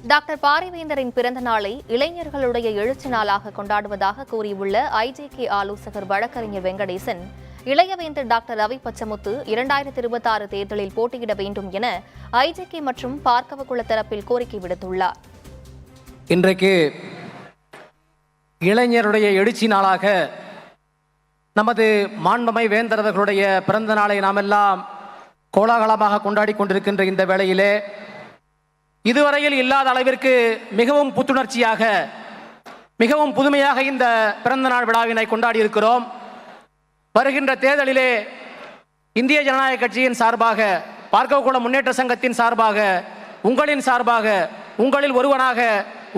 Doctor பாரிவேந்தரின் பிறந்த நாளை இளைஞர்களுடைய எழுச்சி நாளாக கொண்டாடுவதாக கூறியுள்ள ஐஜேகே ஆலோசகர் வழக்கறிஞர் வெங்கடேசன், இளையவேந்தர் டாக்டர் ரவி பச்சமுத்து 2026 தேர்தலில் போட்டியிட வேண்டும் என ஐஜேகே மற்றும் பார்க்கவகுள தரப்பில் கோரிக்கை விடுத்துள்ளார். இன்றைக்கு இளைஞருடைய எழுச்சி நாளாக நமது மாண்புமை வேந்தரவர்களுடைய பிறந்த நாளை நாம் எல்லாம் கோலாகலமாக கொண்டாடி கொண்டிருக்கின்ற இந்த வேளையிலே இதுவரையில் இல்லாத அளவிற்கு மிகவும் புத்துணர்ச்சியாக மிகவும் புதுமையாக இந்த பிறந்த நாள் விழாவினை கொண்டாடி இருக்கிறோம். வருகின்ற தேர்தலிலே இந்திய ஜனநாயக கட்சியின் சார்பாக, பார்க்கவகுள முன்னேற்ற சங்கத்தின் சார்பாக, உங்களின் சார்பாக, உங்களில் ஒருவனாக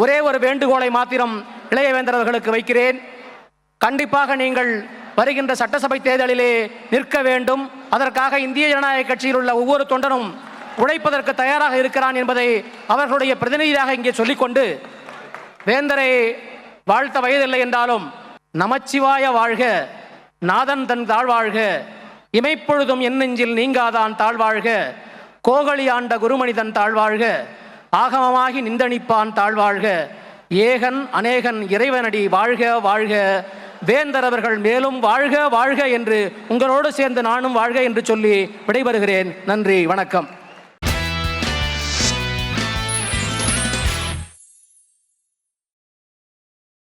ஒரே ஒரு வேண்டுகோளை மாத்திரம் இளையவேந்தரவர்களுக்கு வைக்கிறேன். கண்டிப்பாக நீங்கள் வருகின்ற சட்டசபை தேர்தலிலே நிற்க வேண்டும். அதற்காக இந்திய ஜனநாயக கட்சியில் உள்ள ஒவ்வொரு தொண்டனும் உழைப்பதற்கு தயாராக இருக்கிறான் என்பதை அவர்களுடைய பிரதிநிதியாக இங்கே சொல்லிக்கொண்டு, வேந்தரை வாழ்த்த வயதில்லை என்றாலும் நமச்சிவாய வாழ்க, நாதன் தன் தாழ்வாழ்க, இமைப்பொழுதும் என் நெஞ்சில் நீங்காதான் தாழ்வாழ்க, கோகலி ஆண்ட குருமனிதன் தாழ்வாழ்க, ஆகமமாகி நிந்தனிப்பான் தாழ்வாழ்க, ஏகன் அநேகன் இறைவனடி வாழ்க வாழ்க, வேந்தர் அவர்கள் மேலும் வாழ்க வாழ்க என்று உங்களோடு சேர்ந்து நானும் வாழ்க என்று சொல்லி விடைபெறுகிறேன். நன்றி, வணக்கம்.